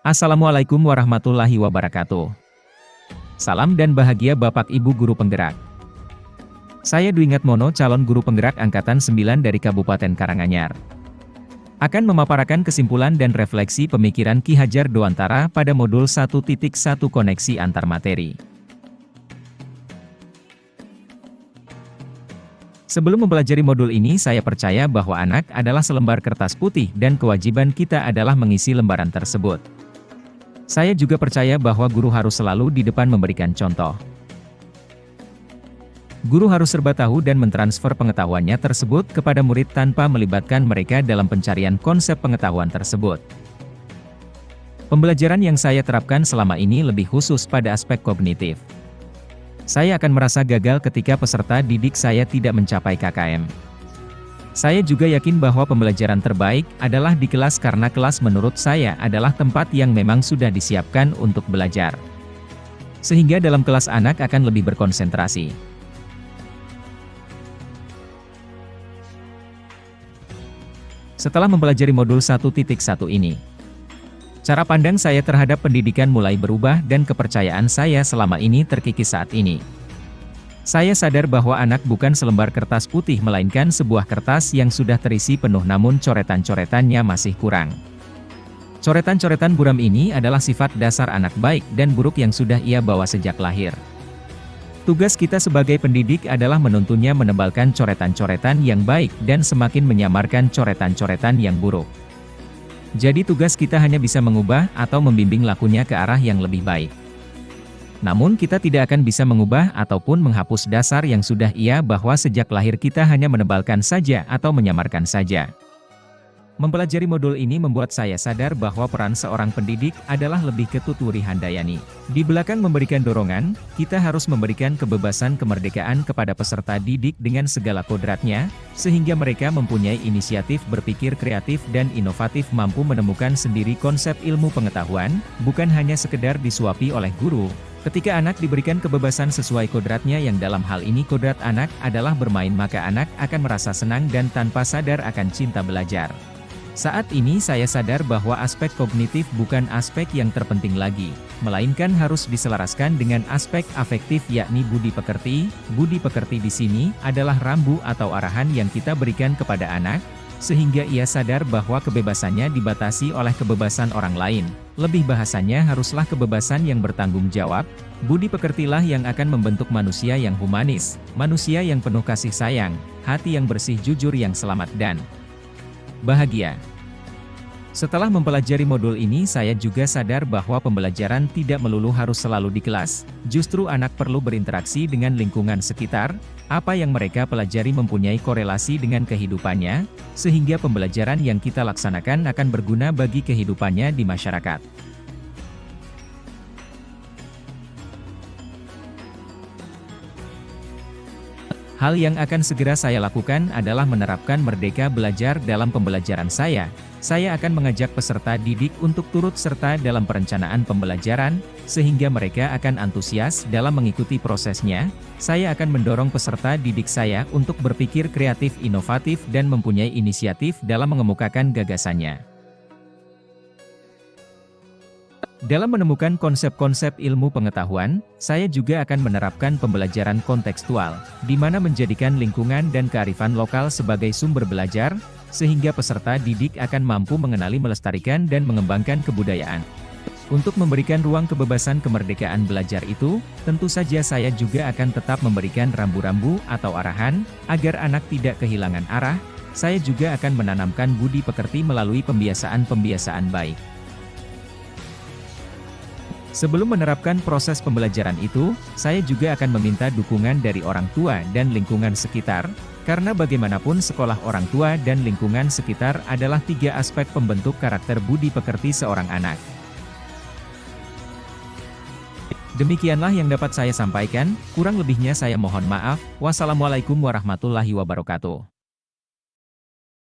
Assalamualaikum warahmatullahi wabarakatuh. Salam dan bahagia Bapak Ibu Guru Penggerak. Saya Dwi Ngatmono, calon guru penggerak Angkatan 9 dari Kabupaten Karanganyar. Akan memaparkan kesimpulan dan refleksi pemikiran Ki Hajar Dewantara pada modul 1.1 koneksi antar materi. Sebelum mempelajari modul ini, saya percaya bahwa anak adalah selembar kertas putih dan kewajiban kita adalah mengisi lembaran tersebut. Saya juga percaya bahwa guru harus selalu di depan memberikan contoh. Guru harus serba tahu dan mentransfer pengetahuannya tersebut kepada murid tanpa melibatkan mereka dalam pencarian konsep pengetahuan tersebut. Pembelajaran yang saya terapkan selama ini lebih khusus pada aspek kognitif. Saya akan merasa gagal ketika peserta didik saya tidak mencapai KKM. Saya juga yakin bahwa pembelajaran terbaik adalah di kelas karena kelas menurut saya adalah tempat yang memang sudah disiapkan untuk belajar. Sehingga dalam kelas anak akan lebih berkonsentrasi. Setelah mempelajari modul 1.1 ini, cara pandang saya terhadap pendidikan mulai berubah dan kepercayaan saya selama ini terkikis saat ini. Saya sadar bahwa anak bukan selembar kertas putih melainkan sebuah kertas yang sudah terisi penuh namun coretan-coretannya masih kurang. Coretan-coretan buram ini adalah sifat dasar anak baik dan buruk yang sudah ia bawa sejak lahir. Tugas kita sebagai pendidik adalah menuntunnya menebalkan coretan-coretan yang baik dan semakin menyamarkan coretan-coretan yang buruk. Jadi tugas kita hanya bisa mengubah atau membimbing lakunya ke arah yang lebih baik. Namun kita tidak akan bisa mengubah ataupun menghapus dasar yang sudah ia bahwa sejak lahir kita hanya menebalkan saja atau menyamarkan saja. Mempelajari modul ini membuat saya sadar bahwa peran seorang pendidik adalah lebih ke Tuturi Handayani. Di belakang memberikan dorongan, kita harus memberikan kebebasan kemerdekaan kepada peserta didik dengan segala kodratnya, sehingga mereka mempunyai inisiatif berpikir kreatif dan inovatif mampu menemukan sendiri konsep ilmu pengetahuan, bukan hanya sekedar disuapi oleh guru. Ketika anak diberikan kebebasan sesuai kodratnya yang dalam hal ini kodrat anak adalah bermain maka anak akan merasa senang dan tanpa sadar akan cinta belajar. Saat ini saya sadar bahwa aspek kognitif bukan aspek yang terpenting lagi, melainkan harus diselaraskan dengan aspek afektif yakni budi pekerti. Budi pekerti di sini adalah rambu atau arahan yang kita berikan kepada anak, sehingga ia sadar bahwa kebebasannya dibatasi oleh kebebasan orang lain. Lebih bahasanya haruslah kebebasan yang bertanggung jawab. Budi pekertilah yang akan membentuk manusia yang humanis, manusia yang penuh kasih sayang, hati yang bersih jujur yang selamat dan bahagia. Setelah mempelajari modul ini saya juga sadar bahwa pembelajaran tidak melulu harus selalu di kelas. Justru anak perlu berinteraksi dengan lingkungan sekitar, apa yang mereka pelajari mempunyai korelasi dengan kehidupannya, sehingga pembelajaran yang kita laksanakan akan berguna bagi kehidupannya di masyarakat. Hal yang akan segera saya lakukan adalah menerapkan merdeka belajar dalam pembelajaran saya. Saya akan mengajak peserta didik untuk turut serta dalam perencanaan pembelajaran, sehingga mereka akan antusias dalam mengikuti prosesnya. Saya akan mendorong peserta didik saya untuk berpikir kreatif inovatif dan mempunyai inisiatif dalam mengemukakan gagasannya. Dalam menemukan konsep-konsep ilmu pengetahuan, saya juga akan menerapkan pembelajaran kontekstual, di mana menjadikan lingkungan dan kearifan lokal sebagai sumber belajar, sehingga peserta didik akan mampu mengenali melestarikan dan mengembangkan kebudayaan. Untuk memberikan ruang kebebasan kemerdekaan belajar itu, tentu saja saya juga akan tetap memberikan rambu-rambu atau arahan, agar anak tidak kehilangan arah. Saya juga akan menanamkan budi pekerti melalui pembiasaan-pembiasaan baik. Sebelum menerapkan proses pembelajaran itu, saya juga akan meminta dukungan dari orang tua dan lingkungan sekitar, karena bagaimanapun sekolah orang tua dan lingkungan sekitar adalah tiga aspek pembentuk karakter budi pekerti seorang anak. Demikianlah yang dapat saya sampaikan, kurang lebihnya saya mohon maaf. Wassalamualaikum warahmatullahi wabarakatuh.